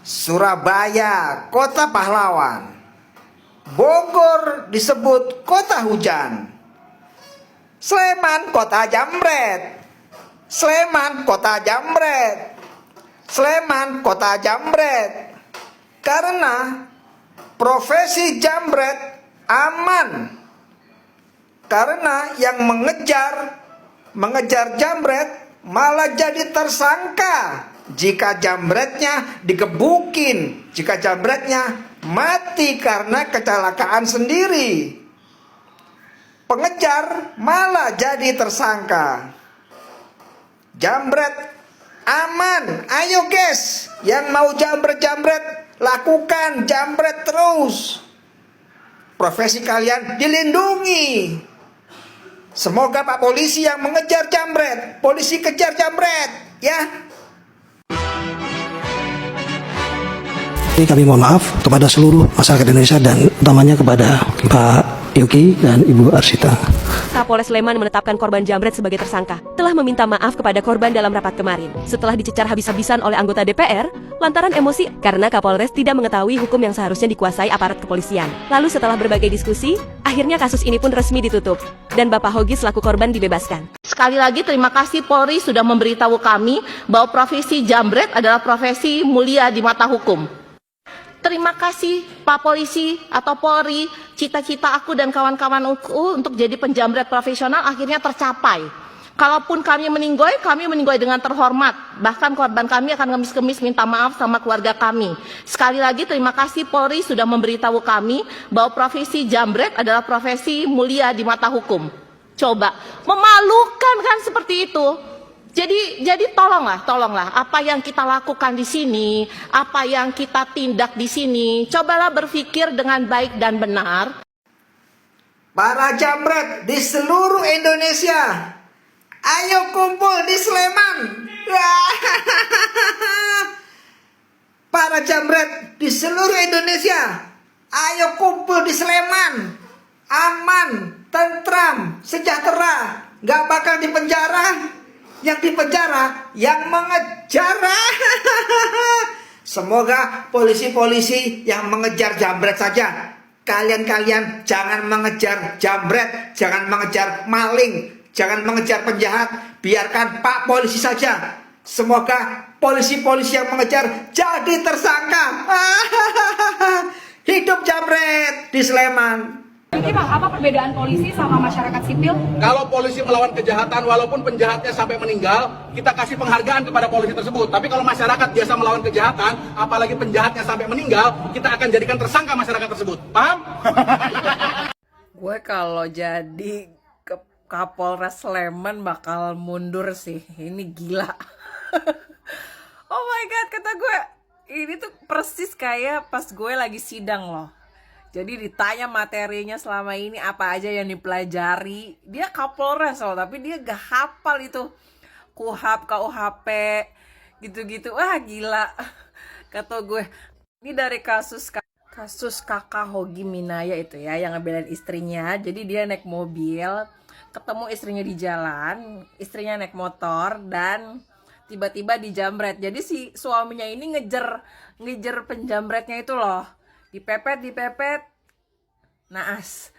Surabaya, kota pahlawan. Bogor disebut kota hujan. Sleman, kota jambret. Sleman, kota jambret. Sleman, kota jambret. Karena profesi jambret aman. Karena yang mengejar jambret malah jadi tersangka jika jambretnya digebukin, jika jambretnya mati karena kecelakaan sendiri. Pengejar malah jadi tersangka. Jambret aman. Ayo guys, yang mau jambret-jambret, lakukan jambret terus. Profesi kalian dilindungi. Semoga Pak Polisi yang mengejar jambret, polisi kejar jambret, ya. Kami mohon maaf kepada seluruh masyarakat Indonesia dan utamanya kepada Pak Yogi dan Ibu Arsita. Kapolres Sleman menetapkan korban jambret sebagai tersangka. Telah meminta maaf kepada korban dalam rapat kemarin. Setelah dicecar habis-habisan oleh anggota DPR, lantaran emosi karena Kapolres tidak mengetahui hukum yang seharusnya dikuasai aparat kepolisian. Lalu setelah berbagai diskusi, akhirnya kasus ini pun resmi ditutup. Dan Bapak Hogi selaku korban dibebaskan. Sekali lagi terima kasih Polri sudah memberitahu kami bahwa profesi jambret adalah profesi mulia di mata hukum. Terima kasih Pak Polisi atau Polri, cita-cita aku dan kawan-kawanku untuk jadi penjambret profesional akhirnya tercapai. Kalaupun kami meninggoy dengan terhormat. Bahkan korban kami akan ngemis-ngemis minta maaf sama keluarga kami. Sekali lagi terima kasih Polri sudah memberitahu kami bahwa profesi jambret adalah profesi mulia di mata hukum. Coba, memalukan kan seperti itu. Jadi tolonglah apa yang kita lakukan di sini, apa yang kita tindak di sini, cobalah berpikir dengan baik dan benar. Para jambret di seluruh Indonesia, ayo kumpul di Sleman. Para jambret di seluruh Indonesia, ayo kumpul di Sleman. Aman, tentram, sejahtera, gak bakal dipenjara. Yang dipenjara yang mengejar. Semoga polisi-polisi yang mengejar jambret saja. Kalian jangan mengejar jambret, jangan mengejar maling, jangan mengejar penjahat. Biarkan Pak Polisi saja. Semoga polisi-polisi yang mengejar jadi tersangka. Hidup jambret di Sleman. Ini Pak, apa perbedaan polisi sama masyarakat sipil? Kalau polisi melawan kejahatan, walaupun penjahatnya sampai meninggal, kita kasih penghargaan kepada polisi tersebut. Tapi kalau masyarakat biasa melawan kejahatan, apalagi penjahatnya sampai meninggal, kita akan jadikan tersangka masyarakat tersebut. Paham? Gue kalau jadi Kapolres Sleman bakal mundur sih. Ini gila. Oh my god, kata gue, ini tuh persis kayak pas gue lagi sidang loh. Jadi ditanya materinya selama ini apa aja yang dipelajari. Dia Kapolres loh, tapi dia gak hafal itu KUHP gitu-gitu. Wah gila. Kata gue, ini dari kasus kakak Hogi Minaya itu ya, yang ngebelain istrinya. Jadi dia naik mobil, ketemu istrinya di jalan, istrinya naik motor dan tiba-tiba dijambret. Jadi si suaminya ini ngejer penjambretnya itu loh. Dipepet, naas.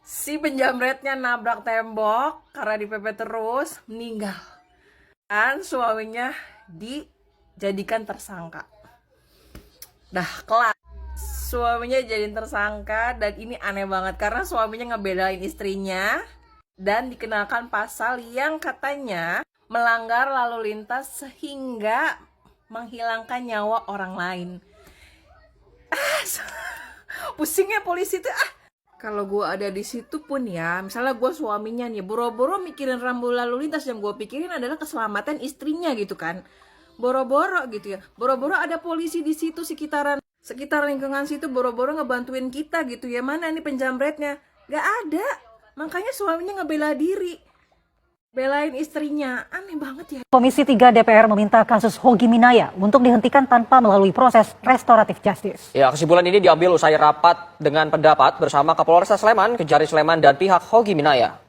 Si penjambretnya nabrak tembok karena dipepet terus, meninggal. Dan suaminya dijadikan tersangka. Dah kelar. Suaminya jadi tersangka dan ini aneh banget karena suaminya ngebelain istrinya dan dikenakan pasal yang katanya melanggar lalu lintas sehingga menghilangkan nyawa orang lain. Pusingnya polisi tuh Kalau gue ada di situ pun ya, misalnya gue suaminya nih, boro-boro mikirin rambu lalu lintas, yang gue pikirin adalah keselamatan istrinya gitu kan. Boro-boro gitu ya, boro-boro ada polisi di situ sekitar lingkungan situ, boro-boro ngebantuin kita gitu ya. Mana nih penjambretnya? Gak ada. Makanya suaminya ngebela diri, belain istrinya. Aneh banget ya. Komisi 3 DPR meminta kasus Hogi Minaya untuk dihentikan tanpa melalui proses restoratif justice. Ya, kesimpulan ini diambil usai rapat dengan pendapat bersama Kapolres Sleman, Kejari Sleman, dan pihak Hogi Minaya.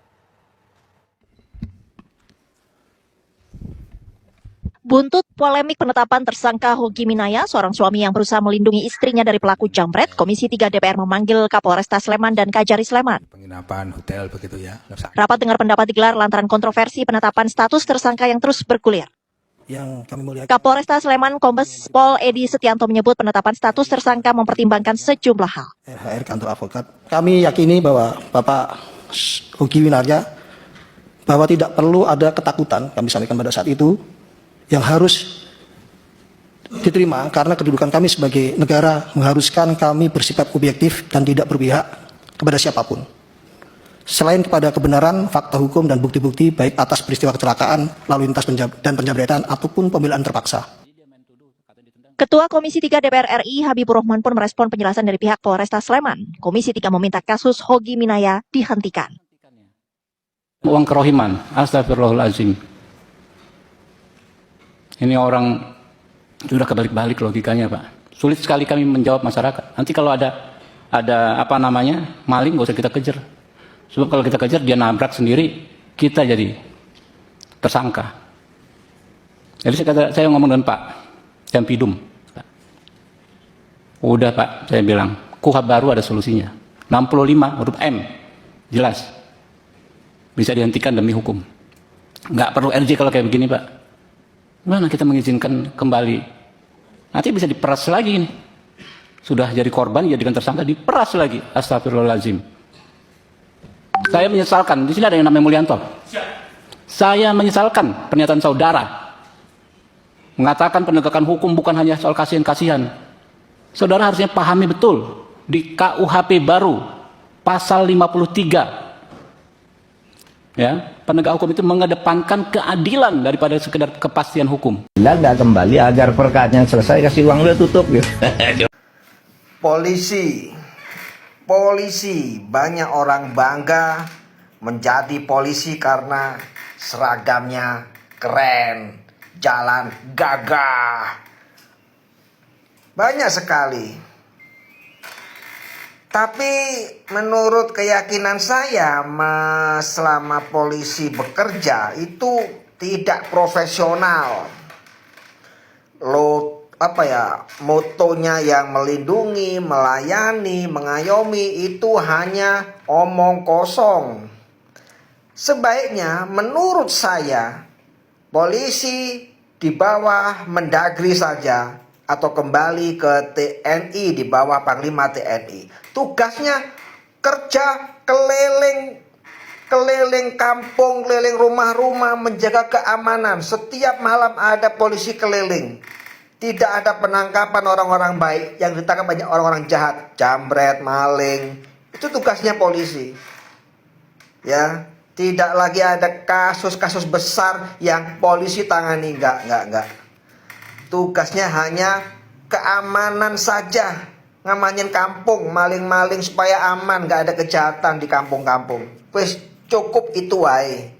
Buntut Polemik penetapan tersangka Hogi Minaya, seorang suami yang berusaha melindungi istrinya dari pelaku jambret, Komisi 3 DPR memanggil Kapolresta Sleman dan Kajari Sleman. Penginapan hotel begitu ya. Rapat dengar pendapat digelar lantaran kontroversi penetapan status tersangka yang terus bergulir. Yang kami muliakan. Kapolresta Sleman Kombes Pol Edi Setianto menyebut penetapan status tersangka mempertimbangkan sejumlah hal. RHR kantor advokat. Kami yakini bahwa Bapak Hogi Minaya bahwa tidak perlu ada ketakutan, kami sampaikan pada saat itu, yang harus diterima karena kedudukan kami sebagai negara mengharuskan kami bersifat objektif dan tidak berpihak kepada siapapun. Selain kepada kebenaran, fakta hukum dan bukti-bukti baik atas peristiwa kecelakaan, lalu lintas dan penjabretan ataupun pembelaan terpaksa. Ketua Komisi 3 DPR RI Habibur Rahman pun merespon penjelasan dari pihak Polresta Sleman. Komisi 3 meminta kasus Hogi Minaya dihentikan. Uang kerohiman, astagfirullahaladzim. Ini orang sudah kebalik-balik logikanya, Pak. Sulit sekali kami menjawab masyarakat. Nanti kalau ada maling, nggak usah kita kejar. Sebab kalau kita kejar, dia nabrak sendiri, kita jadi tersangka. Jadi saya ngomong dengan Pak Jampidum. Udah Pak, saya bilang, KUHP baru ada solusinya. 65 huruf M, jelas. Bisa dihentikan demi hukum. Nggak perlu RJ kalau kayak begini, Pak. Mana kita mengizinkan kembali? Nanti bisa diperas lagi ini. Sudah jadi korban, jadikan tersangka, diperas lagi. Astagfirullahaladzim. Saya menyesalkan, di sini ada yang namanya Mulyanto. Saya menyesalkan pernyataan saudara. Mengatakan penegakan hukum bukan hanya soal kasihan-kasihan. Saudara harusnya pahami betul. Di KUHP baru, pasal 53. Ya, penegak hukum itu mengedepankan keadilan daripada sekedar kepastian hukum. Nggak kembali agar perkaranya selesai, kasih uang udah tutup gitu. Polisi, banyak orang bangga menjadi polisi karena seragamnya keren, jalan gagah. Banyak sekali. Tapi menurut keyakinan saya, selama polisi bekerja itu tidak profesional. Motonya yang melindungi, melayani, mengayomi itu hanya omong kosong. Sebaiknya menurut saya polisi di bawah Mendagri saja atau kembali ke TNI di bawah Panglima TNI. Tugasnya kerja keliling kampung, keliling rumah-rumah menjaga keamanan. Setiap malam ada polisi keliling. Tidak ada penangkapan orang-orang baik, yang ditangkap banyak orang-orang jahat, jambret, maling. Itu tugasnya polisi. Ya, tidak lagi ada kasus-kasus besar yang polisi tangani, enggak. Tugasnya hanya keamanan saja, ngamanin kampung, maling-maling supaya aman, nggak ada kejahatan di kampung-kampung. Wes cukup itu wae,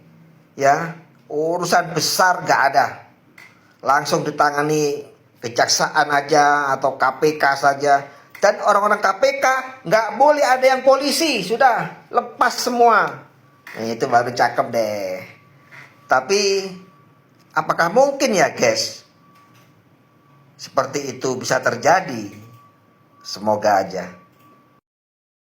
ya. Urusan besar nggak ada, langsung ditangani kejaksaan aja atau KPK saja. Dan orang-orang KPK nggak boleh ada yang polisi, sudah lepas semua. Nah, itu baru cakep deh. Tapi apakah mungkin ya, guys? Seperti itu bisa terjadi. Semoga aja.